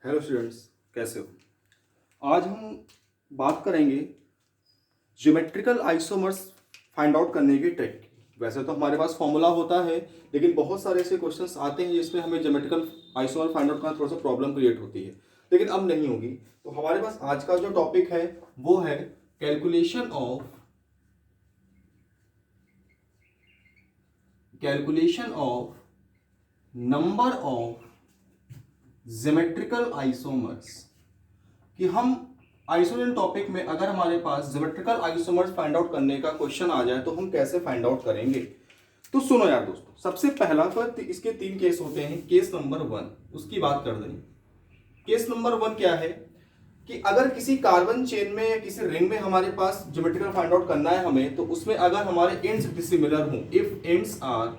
Hello students, कैसे हो। आज हम बात करेंगे ज्योमेट्रिकल आइसोमर्स फाइंड आउट करने की ट्रिक। वैसे तो हमारे पास फॉर्मूला होता है, लेकिन बहुत सारे ऐसे क्वेश्चंस आते हैं जिसमें हमें ज्योमेट्रिकल आइसोमर फाइंड आउट करना थोड़ा सा प्रॉब्लम क्रिएट होती है, लेकिन अब नहीं होगी। तो हमारे पास आज का जो टॉपिक है वो है calculation of number of geometrical isomers. कि हम आइसोलेशन टॉपिक में अगर हमारे पास ज्योमेट्रिकल आइसोमर्स फाइंड आउट करने का क्वेश्चन आ जाए तो हम कैसे फाइंड आउट करेंगे। तो सुनो यार दोस्तों, सबसे पहला तो इसके तीन केस होते हैं। केस नंबर वन, उसकी बात कर दें। केस नंबर वन क्या है कि अगर किसी कार्बन चेन में या किसी रिंग में हमारे पास ज्योमेट्रिकल फाइंड आउट करना है हमें, तो उसमें अगर हमारे एंड्स डिसिमिलर हों, इफ एंड्स आर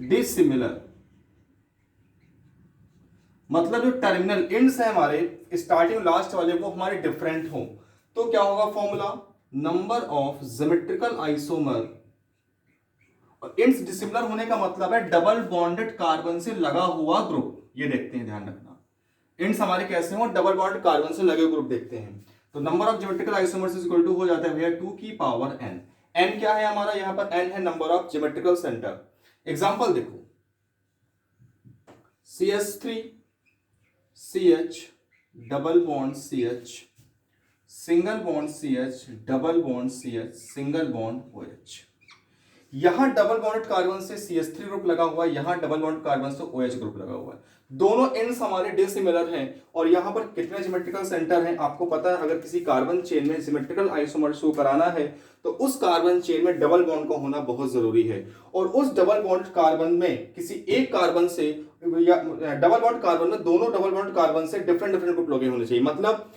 डिसिमिलर, मतलब जो टर्मिनल एंड्स है हमारे स्टार्टिंग लास्ट वाले वो हमारे डिफरेंट हो, तो क्या होगा formula, number of geometrical isomer. और एंड्स डिसिमिलर होने का मतलब है डबल बॉन्डेड कार्बन से लगा हुआ ग्रुप। ये देखते हैं, ध्यान रखना, एंड्स हमारे कैसे हो, डबल बॉन्डेड कार्बन से लगे ग्रुप देखते हैं। तो number of geometrical isomers is equal to हो जाता है भैया 2 की पावर n। n क्या है हमारा, यहां पर n है number of geometrical centre. Example देखो, CH3 CH double bond CH, single bond CH, double bond CH, single bond OH। यहां डबल बॉन्डेड कार्बन से CH3 ग्रुप लगा हुआ है, यहां डबल बॉन्ड कार्बन से OH ग्रुप लगा हुआ है। दोनों एंड्स हमारे डिसिमिलर हैं। और यहां पर कितने ज्योमेट्रिकल सेंटर हैं आपको पता है। अगर किसी कार्बन चेन में ज्योमेट्रिकल आइसोमर शो कराना है तो उस कार्बन चेन में डबल बॉन्ड का होना बहुत जरूरी है। और उस डबल बॉन्ड कार्बन में किसी एक कार्बन से या डबल बॉन्ड कार्बन में दोनों डबल बॉन्ड कार्बन से डिफरेंट डिफरेंट ग्रुप लगे होने चाहिए। मतलब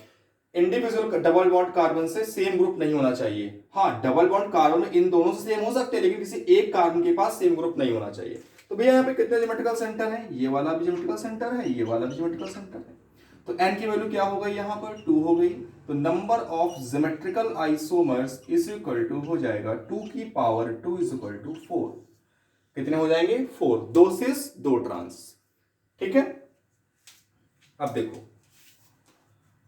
इंडिविजुअल डबल बॉन्ड कार्बन से सेम ग्रुप नहीं होना चाहिए। हाँ, डबल बॉन्ड कार्बन इन दोनों से सेम हो सकते हैं, लेकिन किसी एक कार्बन के पास सेम ग्रुप नहीं होना चाहिए। तो भैया यहाँ पे कितने ज्योमेट्रिकल सेंटर है, ये वाला भी ज्योमेट्रिकल सेंटर है, ये वाला भी ज्योमेट्रिकल सेंटर है। तो n की वैल्यू क्या हो गई, यहाँ पर 2 हो गई। तो number of geometrical isomers is equal to हो जाएगा 2 की पावर 2 इज इक्वल टू 4। कितने हो जाएंगे, 4। 2 सिस 2 ट्रांस। ठीक है, अब देखो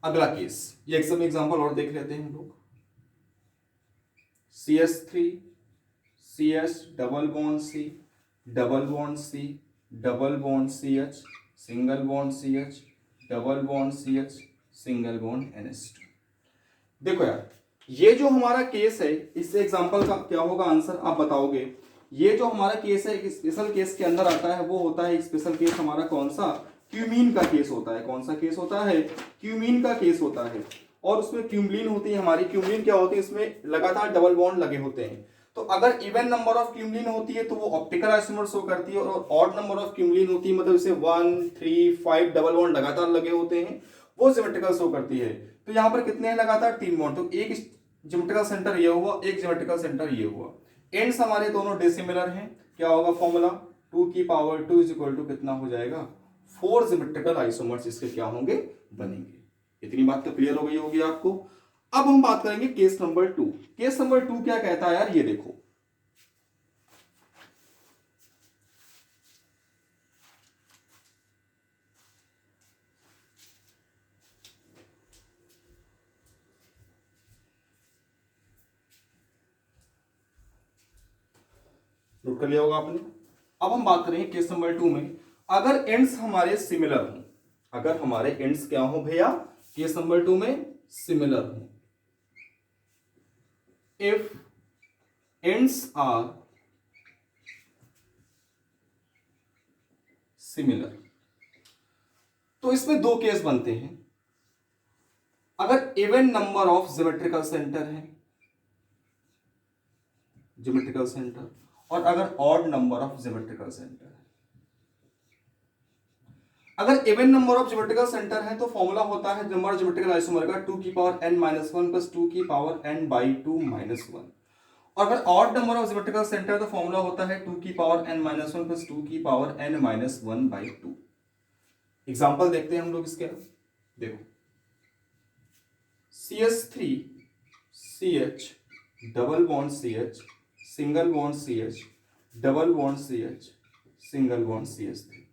अगला केस, ये एक सब एग्जांपल और देख लेते हैं हम लोग। CH3 CH double bond C, double bond C, double bond CH, single bond CH, double bond CH, single bond NH2। देखो यार, ये जो हमारा केस है, इस एग्जांपल का क्या होगा आंसर आप बताओगे। ये जो हमारा केस है स्पेशल केस के अंदर आता है, वो होता है स्पेशल केस हमारा कौन सा, क्यूमीन का केस होता है। कौन सा केस होता है, क्यूमीन का केस होता है। और उसमें क्यूमलिन होती है हमारी। क्यूमलिन क्या होती है, इसमें लगातार डबल बॉन्ड लगे होते हैं। तो अगर इवन नंबर ऑफ क्यूमलिन होती है तो वो ऑप्टिकल आइसोमर शो करती है, और ऑड नंबर ऑफ क्यूमलिन होती है मतलब इसे 1 3 5 डबल बॉन्ड लगातार लगे होते हैं, वो सिमेट्रिकल शो करती है। तो यहां पर कितने हैं लगातार, 3 बॉन्ड। तो एक ज्योमेट्रिकल सेंटर ये हुआ, एक ज्योमेट्रिकल सेंटर ये हुआ। एंड्स हमारे दोनों डिसिमिलर हैं। क्या होगा फॉर्मूला, 2 की पावर 2 इज इक्वल टू कितना हो जाएगा, 4 ज्योमेट्रिकल आइसोमर्स इसके क्या होंगे, बनेंगे। इतनी बात तो क्लियर हो गई होगी आपको। अब हम बात करेंगे केस नंबर 2। केस नंबर 2 क्या कहता है यार, ये देखो। नोट कर लिया होगा आपने। अब हम बात करेंगे केस नंबर 2 में, अगर एंड्स हमारे सिमिलर हों। अगर हमारे एंड्स क्या हो भैया, केस नंबर 2 में सिमिलर हों। इफ एंड्स आर सिमिलर, तो इसमें दो केस बनते हैं। अगर even number of geometrical centre है, ज्योमेट्रिकल सेंटर, और अगर odd number of geometrical centre है। अगर even number of geometrical centre है तो फॉर्मूला होता है नंबर ज्योमेट्रिकल आइसोमर का 2 की पावर n माइनस 1 प्लस 2 की पावर n बाई 2 माइनस 1। और अगर odd number of geometrical centre तो फॉर्मूला होता है 2 की पावर n माइनस 1 प्लस 2 की power n minus 1 by 2। Example देखते हैं हम लोग इसके। देखो, CH3 CH double bond CH, single bond CH, double bond CH, single bond CH3।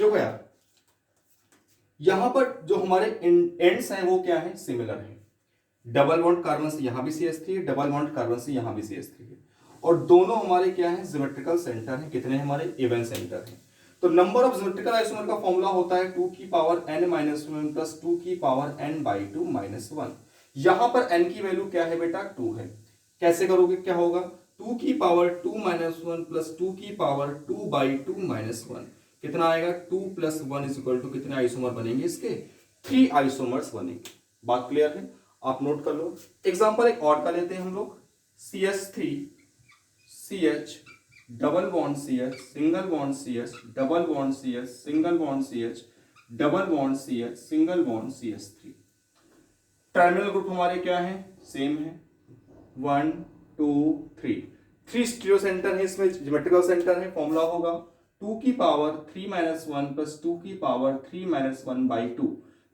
देखो यार, यहां पर जो हमारे एंड्स हैं वो क्या है, सिमिलर है। डबल बॉन्ड कार्बन से यहां भी CH3 है, डबल बॉन्ड कार्बन से यहां भी CH3 है, और दोनों हमारे क्या है, ज्योमेट्रिकल सेंटर है। कितने हमारे, इवन सेंटर है। तो नंबर ऑफ ज्योमेट्रिकल आइसोमर का फॉर्मूला होता है 2 की पावर n माइनस 1 प्लस 2 की पावर n बाई 2 माइनस 1। यहां पर n की वैल्यू क्या है बेटा, 2 है। कैसे करोगे, क्या होगा, 2 की पावर 2 माइनस 1 प्लस 2 की पावर 2 बाई 2 माइनस 1। कितना आएगा, 2 प्लस 1 इज इक्वल टू कितने आइसोमर बनेंगे इसके, 3 आइसोमर्स बनेंगे। बात क्लियर है, आप नोट कर लो। एग्जांपल एक और का लेते हैं हम लोग, CH3 CH double bond CH single bond CH double bond CH single bond CH double bond CH single bond CH3। Terminal group हमारे क्या है, सेम है, 1 2 3। 3 स्टीरियो सेंटर है, इसमें ज्योमेट्रिकल सेंटर है। फॉर्मूला होगा 2 की पावर 3 माइनस 1 प्लस 2 की पावर 3 माइनस 1 बाई 2।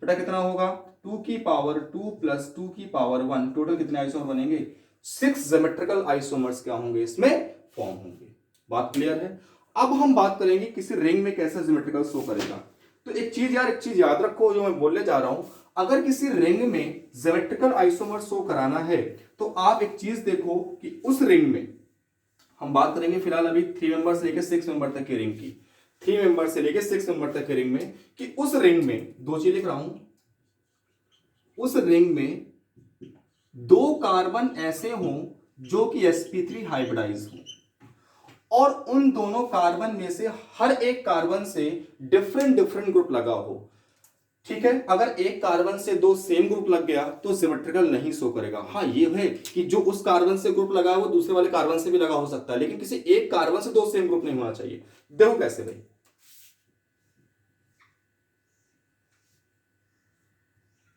बेटा कितना होगा, 2 की पावर 2 प्लस 2 की पावर 1। टोटल कितने आइसोमर बनेंगे, 6 ज्योमेट्रिकल आइसोमर्स क्या होंगे इसमें फॉर्म होंगे। बात क्लियर है। अब हम बात करेंगे किसी रिंग में कैसे ज्योमेट्रिकल शो करेगा। तो एक चीज याद रखो जो मैं बोलने जा रहा हूं, अगर किसी रिंग में ज्योमेट्रिकल आइसोमर शो कराना है तो आप एक चीज देखो कि उस रिंग में, हम बात करेंगे फिलहाल अभी 3 मेंबर से लेकर 6 मेंबर तक की रिंग की, 3 मेंबर से लेकर 6 मेंबर तक की रिंग में, कि उस रिंग में दो चीज लिख रहा हूं, उस रिंग में 2 कार्बन ऐसे हों जो कि sp3 हाइब्रिडाइज हो, और उन दोनों कार्बन में से हर एक कार्बन से डिफरेंट डिफरेंट ग्रुप लगा हो। ठीक है, अगर एक कार्बन से 2 सेम ग्रुप लग गया तो सिमेट्रिकल नहीं शो करेगा। हाँ ये है कि जो उस कार्बन से ग्रुप लगा है वो दूसरे वाले कार्बन से भी लगा हो सकता है, लेकिन किसी एक कार्बन से 2 सेम ग्रुप नहीं होना चाहिए। देखो कैसे भाई,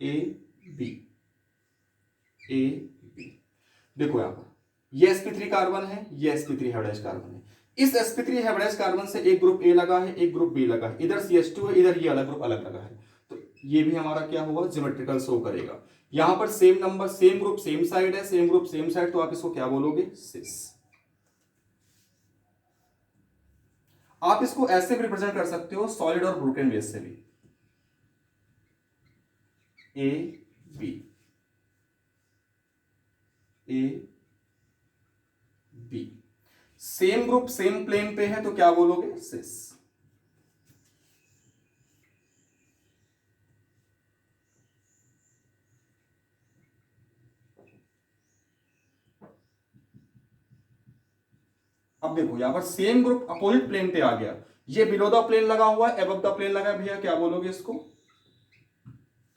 A B, देखो यहां पर ये sp3 कार्बन है, ये sp3 हाइब्रिडाइज्ड कार्बन है। इस sp3 हाइब्रिडाइज्ड कार्बन से एक ग्रुप A लगा है, एक ग्रुप B लगा है, इधर CH2 है, इधर ये अलग ग्रुप अलग लगा है। तो ये भी हमारा क्या होगा, ज्योमेट्रिकल शो करेगा। यहां पर same number, same group same side है, सेम ग्रुप सेम साइड, तो आप इसको क्या बोलोगे, सिस। आप इसको ऐसे भी रिप्रेजेंट कर सकते हो सॉलिड और ब्रोकन बेस से भी, A B A B, same group same plane पे है तो क्या बोलोगे, सिस। अब देखो यहां पर सेम ग्रुप अपोजिट प्लेन पे आ गया, ये बिलो द प्लेन लगा हुआ है, अबव द प्लेन लगा है, भैया क्या बोलोगे इसको,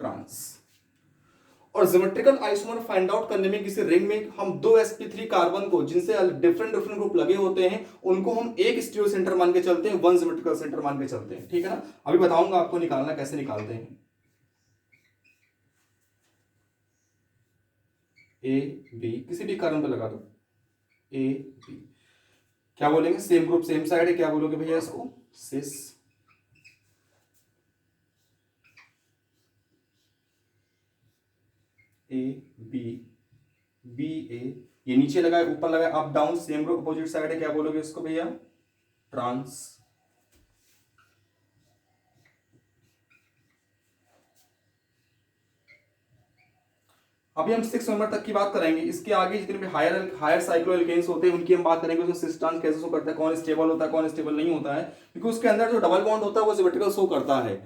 ट्रांस। और ज्योमेट्रिकल आइसोमर फाइंड आउट करने में किसी रिंग में हम 2 sp3 कार्बन को जिनसे डिफरेंट डिफरेंट ग्रुप लगे होते हैं उनको हम एक स्टीरियो सेंटर मान के चलते हैं, 1 ज्योमेट्रिकल सेंटर मान के चलते हैं। ठीक है ना, अभी बताऊंगा आपको निकालना कैसे निकालते हैं। A B किसी भी कार्बन पे लगा दो, A B, क्या बोलेंगे, सेम ग्रुप सेम साइड है, क्या बोलोगे भैया इसको, सिस। A B B A, ये नीचे लगा है ऊपर लगा है, up down, same group opposite side है, क्या बोलोगे इसको भैया, ट्रांस। अभी हम 6 नंबर तक की बात करेंगे। इसके आगे जितने भी हायर साइक्लोएल्केन्स होते हैं उनकी हम बात करेंगे, उसमें सिस ट्रांस कैसे शो करता है, कौन स्टेबल होता है कौन स्टेबल नहीं होता है, क्योंकि उसके अंदर जो डबल बॉन्ड होता है वो सिमेट्रिकल शो करता है।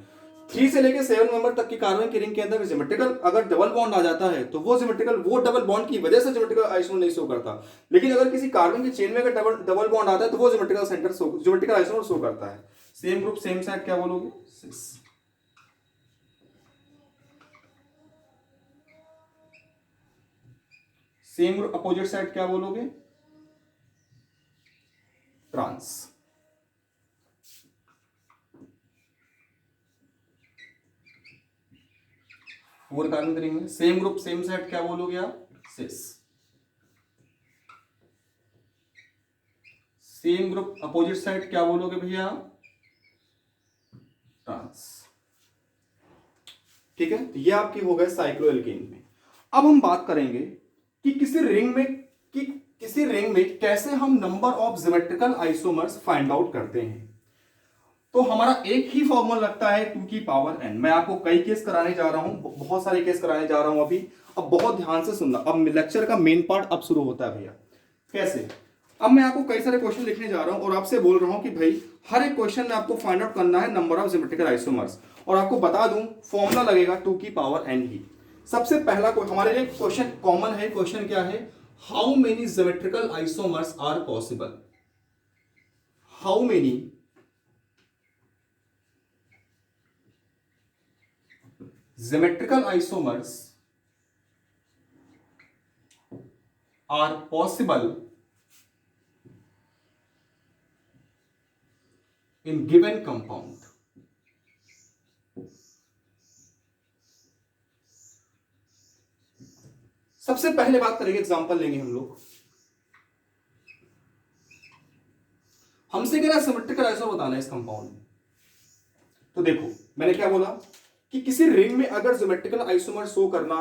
3 से लेकर 7 नंबर तक की कार्बन की रिंग के अंदर सिमेट्रिकल अगर डबल बॉन्ड आ जाता है तो वो सिमेट्रिकल, वो डबल बॉन्ड की वजह से सिमेट्रिकल आइसोमर नहीं शो करता। लेकिन अगर किसी कार्बन की चेन में अगर डबल बॉन्ड आता है तो वो सिमेट्रिकल आइसोमर शो करता है। सेम ग्रुप सेम साइड, क्या बोलोगे, सिस। सेम ग्रुप अपोजिट साइड, क्या बोलोगे, ट्रांस। फोर कार्बन की रिंग में सेम ग्रुप सेम साइड, क्या बोलोगे आप, सिस। सेम ग्रुप अपोजिट साइड, क्या बोलोगे भैया, ट्रांस। ठीक है, तो ये आपके हो गए साइक्लोएल्केन में। अब हम बात करेंगे कि किसी रिंग में कैसे हम number of geometrical isomers find out करते हैं। तो हमारा एक ही फॉर्मूला लगता है 2 की पावर n। मैं आपको कई केस कराने जा रहा हूं, बहुत सारे केस कराने जा रहा हूं अभी। अब बहुत ध्यान से सुनना, अब लेक्चर का मेन पार्ट अब शुरू होता है भैया। कैसे? अब मैं आपको कई सारे क्वेश्चन लिखने जा रहा हूं और आपसे बोल रहा हूं कि भाई हर एक क्वेश्चन में आपको फाइंड आउट करना है नंबर ऑफ ज्योमेट्रिकल आइसोमर्स, और आपको बता दूं फॉर्मूला लगेगा 2 की पावर n ही। सबसे पहला हमारे लिए क्वेश्चन कॉमन है। क्वेश्चन क्या है? How many geometrical isomers are possible? How many geometrical isomers are possible in given compound? सबसे पहले बात करेंगे, एग्जांपल लेंगे हम लोग। हमसे कह रहा है सिमेट्रिकल आइसोमर बताना है इस कंपाउंड में। तो देखो मैंने क्या बोला कि किसी रिंग में अगर ज्योमेट्रिकल आइसोमर शो कराना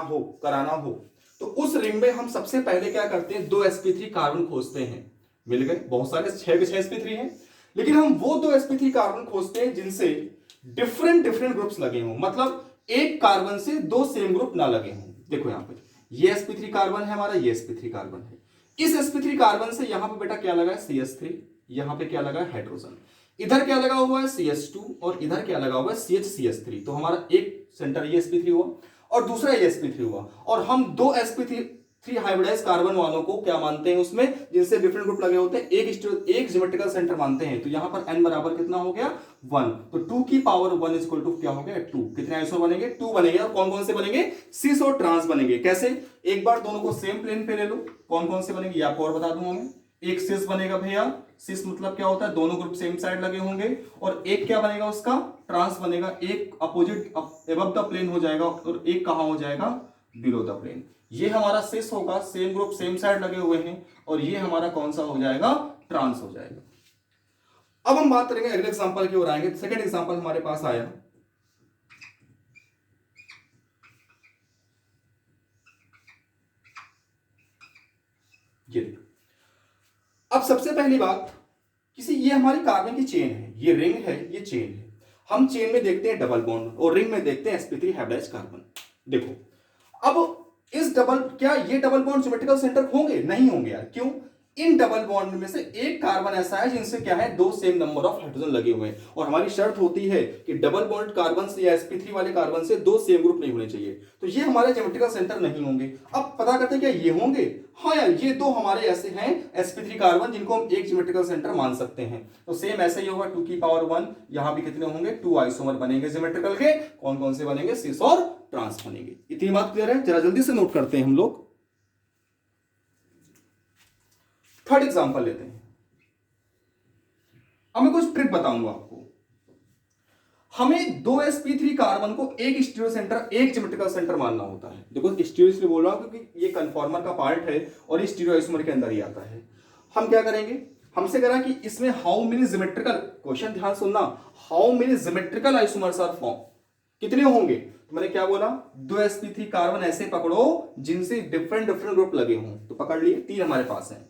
हो तो उस रिंग में हम सबसे पहले क्या करते हैं, 2 sp3 कार्बन खोजते हैं। मिल गए बहुत सारे, 6 के 6 sp3 हैं, लेकिन हम वो 2 sp3 कार्बन खोजते हैं जिनसे डिफरेंट डिफरेंट ग्रुप्स लगे हों, मतलब एक कार्बन से 2 सेम ग्रुप ना लगे हों। देखो यहां पे ये sp3 कार्बन है हमारा, ये sp3 कार्बन है। इस sp3 कार्बन से यहां पे बेटा क्या लगा है, CH3, यहां पे क्या लगा है, हाइड्रोजन। इधर क्या लगा हुआ है, CH2, और इधर क्या लगा हुआ है, CH3। तो हमारा एक सेंटर ये sp3 हुआ और दूसरा ये sp3 हुआ, और हम 2 sp3 हाइब्रिडाइज कार्बन वालों को क्या मानते हैं उसमें, जिनसे डिफरेंट ग्रुप लगे होते हैं, एक ज्योमेट्रिकल सेंटर मानते हैं। तो यहां पर n बराबर कितना हो गया, 1। तो 2 की पावर 1 इक्वल टू क्या हो गया, 2। कितने आइसोमर बनेंगे, 2 बनेंगे। और कौन कौन से बनेंगे, सिस और ट्रांस बनेंगे। कैसे? एक बार दोनों को सेम प्लेन पे ले लो, कौन कौन से बनेंगे ये आपको और बता दूंगा मैं। एक सिस बनेगा भैया, सिस मतलब क्या होता है, दोनों ग्रुप सेम साइड लगे होंगे। और एक क्या बनेगा उसका, ट्रांस बनेगा, एक अपोजिट अबव द प्लेन हो जाएगा और एक कहां हो जाएगा, बिलो द प्लेन। ये हमारा सिस होगा, सेम ग्रुप सेम साइड लगे हुए हैं, और ये हमारा कौन सा हो जाएगा, ट्रांस हो जाएगा। अब हम बात करेंगे अगले एग्जांपल की ओर आएंगे। सेकंड एग्जांपल हमारे पास आया, ये। अब सबसे पहली बात, ये हमारी कार्बन की चेन है, ये रिंग है, ये चेन है। हम चेन में देखते हैं डबल बॉन्ड और रिंग में देखते हैं sp3 हाइब्रिडाइज्ड कार्बन। देखो अब क्या ये डबल बॉन्ड सिमेट्रिकल सेंटर होंगे? नहीं होंगे यार। क्यों? इन डबल बॉन्ड में से एक कार्बन ऐसा है जिनसे क्या है, 2 सेम नंबर ऑफ हाइड्रोजन लगे हुए हैं, और हमारी शर्त होती है कि डबल बॉन्ड कार्बन से या sp3 वाले कार्बन से 2 सेम ग्रुप नहीं होने चाहिए। तो ये हमारे ज्योमेट्रिकल सेंटर नहीं होंगे। अब पता करते हैं क्या ये होंगे? हाँ यार, ये 2 हमारे ऐसे हैं sp3 कार्बन जिनको हम एक ज्योमेट्रिकल सेंटर मान सकते हैं। तो सेम ऐसे ही होगा, 2 की पावर 1। यहां भी कितने होंगे, 2 आइसोमर बनेंगे ज्योमेट्रिकल के। कौन कौन से बनेंगे, सिस और ट्रांस बनेंगे। इतनी बात क्लियर है? जरा जल्दी से नोट करते हैं हम लोग। थर्ड एग्जांपल लेते हैं। अब मैं कुछ ट्रिक बताऊंगा आपको। हमें 2 sp3 कार्बन को एक स्टीरियो सेंटर, एक ज्योमेट्रिकल सेंटर मानना होता है। देखो स्टीरियो इसलिए बोल रहा हूं क्योंकि ये कन्फॉर्मर का पार्ट है और ये स्टीरियो आइसोमर के अंदर ही आता है। हम क्या करेंगे, हमसे कह रहा कि इसमें हाउ मेनी ज्योमेट्रिकल, क्वेश्चन ध्यान सुनना, how many geometrical isomers are form, कितने होंगे। तो मैंने क्या बोला, 2 sp3 कार्बन ऐसे पकड़ो जिनसे डिफरेंट डिफरेंट ग्रुप लगे हों। तो पकड़ लिए, 3 हमारे पास हैं।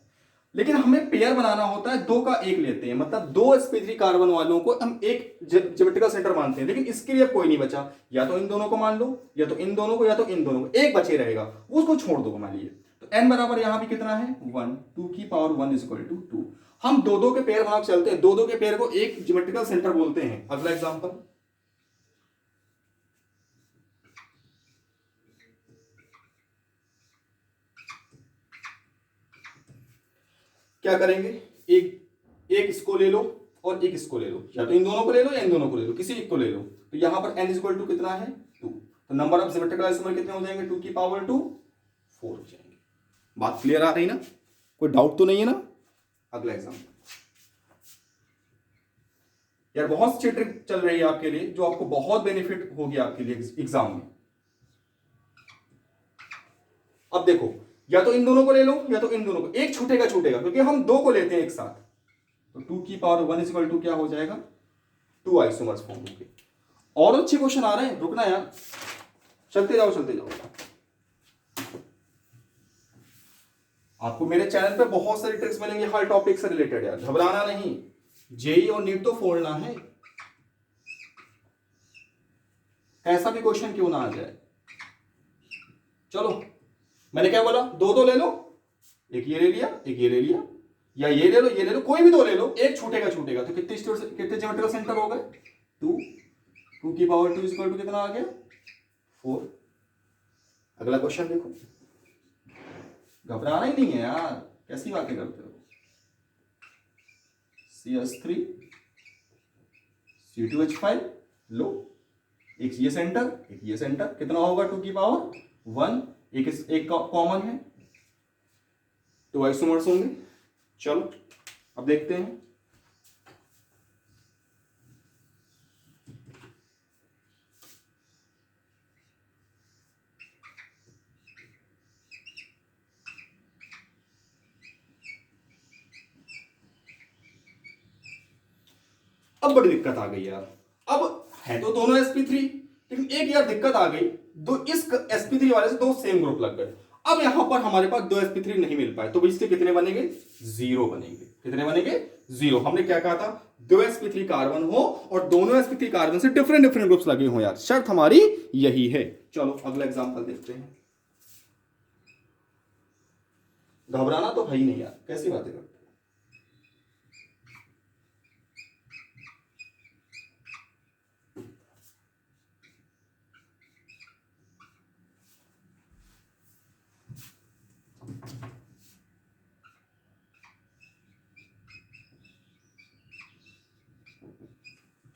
लेकिन हमें पेयर बनाना होता है, 2 का 1 लेते हैं, मतलब 2 sp3 कार्बन वालों को हम एक ज्योमेट्रिकल सेंटर मानते हैं। लेकिन इसके लिए अब कोई नहीं बचा, या तो इन दोनों को मान लो, या तो इन दोनों को, या तो इन दोनों को। एक बचे रहेगा, उसको छोड़ दो मान लिए। तो n बराबर यहां भी कितना है, 1। 2 की पावर 1 इक्वल टू 2। हम 2-2 के पेयर बना चलते हैं, 2-2 के पेयर को एक ज्योमेट्रिकल सेंटर बोलते हैं। अगला एग्जाम्पल, क्या करेंगे, एक इसको ले लो और एक इसको ले लो, या तो इन दोनों को ले लो या इन दोनों को ले लो, किसी एक को ले लो। तो यहां पर n इक्वल टू कितना है, 2। तो नंबर ऑफ सिमेट्रिकल आइसोमर कितने हो जाएंगे, 2 की पावर 2, 4 हो जाएंगे। बात क्लियर आ रही ना, कोई डाउट तो नहीं है ना। अगला एग्जाम्पल, यार बहुत अच्छी ट्रिक चल रही है आपके लिए, जो आपको बहुत बेनिफिट होगी आपके लिए एग्जाम में। अब देखो, या तो इन दोनों को ले लो या तो इन दोनों को, एक छूटेगा क्योंकि हम 2 को लेते हैं एक साथ। तो 2 की पावर 1 इक्वल टू क्या हो जाएगा, 2 आइसोमर्स फॉर्म होंगे। और अच्छे क्वेश्चन आ रहे हैं, रुकना यार, चलते जाओ चलते जाओ। आपको मेरे चैनल पे बहुत सारी ट्रिक्स मिलेंगी हर टॉपिक से रिलेटेड यार, घबराना नहीं। जेई और नीट तो फोड़ना है। ऐसा भी क्वेश्चन क्यों ना आ जाए। चलो मैंने क्या बोला, दो दो ले लो, एक ये ले लिया एक ये ले लिया, या ये ले लो ये ले लो, कोई भी दो ले लो, एक छूटेगा छूटेगा, तो कितने ज्योमेट्रिकल सेंटर हो गए, 2, 2 की पावर 2 इक्वल टू कितना आ गया, 4। अगला क्वेश्चन देखो, घबराना ही नहीं है यार, कैसी बातें करते हो। CH3 C2H5 लो, एक ये सेंटर एक ये सेंटर, कितना होगा 2 की पावर 1, एक कॉमन है, 2 आइसोमर्स होंगे। चलो अब देखते हैं, अब बड़ी दिक्कत आ गई यार। अब है तो दोनों sp3, लेकिन एक यार दिक्कत आ गई, दो इस sp3 वाले से दो सेम ग्रुप लग गए। अब यहां पर हमारे पास दो sp3 नहीं मिल पाए, तो इसके कितने बनेंगे, 0 बनेंगे। कितने बनेंगे, 0। हमने क्या कहा था, दो sp3 कार्बन हो और दोनों sp3 कार्बन से डिफरेंट डिफरेंट ग्रुप्स लगे हो यार, शर्त हमारी यही है। चलो अगला एग्जांपल देखते हैं। घबराना तो है ही नहीं यार, कैसी बातें करते हो।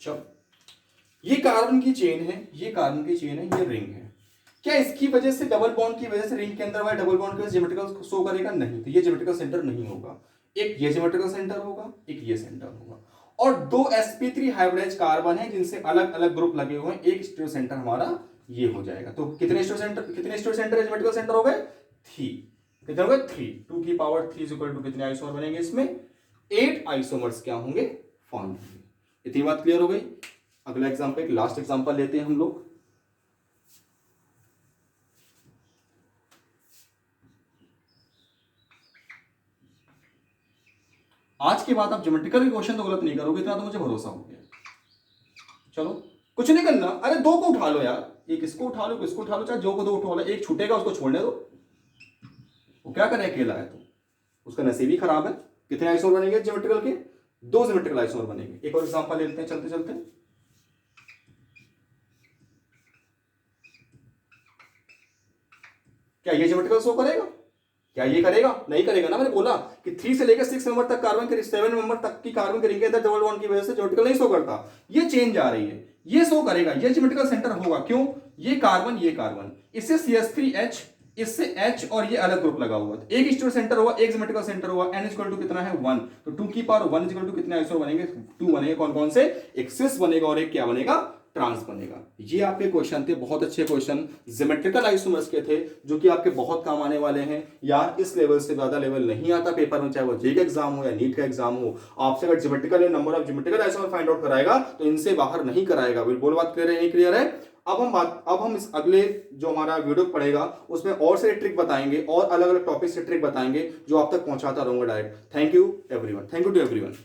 चलो ये कार्बन की चेन है, ये कार्बन की चेन है, ये रिंग है। क्या इसकी वजह से, डबल बॉन्ड की वजह से रिंग के अंदर वाले डबल बॉन्ड की वजह से ज्योमेट्रिकल शो करेगा, नहीं, तो ये ज्योमेट्रिकल सेंटर नहीं होगा। एक ये ज्योमेट्रिकल सेंटर होगा, एक ये सेंटर होगा, और दो sp3 हाइब्रिडाइज कार्बन है जिनसे अलग अलग ग्रुप लगे हुए हैं, एक स्टीरियो सेंटर हमारा ये हो जाएगा। तो कितने स्टीरियो सेंटर ज्योमेट्रिकल सेंटर हो गए, 3। कितने हो गए, 3। 2 की पावर 3 इक्वल टू कितने आइसोमर बनेंगे इसमें, 8 आइसोमर्स क्या होंगे, फॉर्म होंगे। इतनी बात क्लियर हो गई। अगला एग्जांपल, एक लास्ट एग्जांपल लेते हैं हम लोग। आज के बाद आप ज्योमेट्रिकल के क्वेश्चन तो गलत नहीं करोगे, इतना तो मुझे भरोसा हो गया। चलो कुछ नहीं करना, अरे दो को उठा लो यार, एक इसको उठा लो, इसको उठा लो, चाहे जो को दो उठा लो, एक छूटेगा उसको छोड़ने दो, वो क्या करे, अकेला है तो उसका नसीब ही खराब है। कितने आइसोमर बनेंगे ज्योमेट्रिकल के, 2 ज्योमेट्रिकल आइसोमर बनेंगे। एक और एग्जांपल लेते हैं चलते चलते। क्या ये ज्योमेट्रिकल शो करेगा, क्या ये करेगा, नहीं करेगा ना। मैंने बोला कि 3 से लेकर 6 मेंबर तक कार्बन के 7 मेंबर तक की कार्बन के रिंग के अंदर डबल बॉन्ड की वजह से ज्योमेट्रिकल नहीं शो करता, ये चेंज आ रही है, ये शो करेगा, ये ज्योमेट्रिकल सेंटर होगा। क्यों, ये कार्बन इससे CH3H, इससे H और ये अलग ग्रुप लगा हुआ है, एक स्टीरियो सेंटर हुआ, एक ज्योमेट्रिकल सेंटर हुआ, n इक्वल टू कितना है 1, तो 2 की पावर 1 इक्वल टू कितने आइसोमर बनेंगे, 2 बनेंगे। कौन कौन से, एक सिस बनेगा और एक क्या बनेगा, ट्रांस बनेगा। ये आपके क्वेश्चन थे, बहुत अच्छे क्वेश्चन ज्योमेट्रिकल आइसोमर्स के थे, जो कि आपके बहुत काम आने वाले हैं यार। इस लेवल से ज्यादा लेवल नहीं आता पेपर में, चाहे वो जे का एग्जाम हो या नीट का एग्जाम हो। आपसे अगर geometrical number of geometrical isomer find out कराएगा तो इनसे बाहर नहीं कराएगा। बोल बात क्लियर है, नहीं क्लियर है। अब हम इस अगले जो हमारा वीडियो पड़ेगा उसमें और से ट्रिक बताएंगे और अलग अलग टॉपिक से ट्रिक बताएंगे जो आप तक पहुंचाता रहूंगा direct. Thank you everyone, thank you to everyone.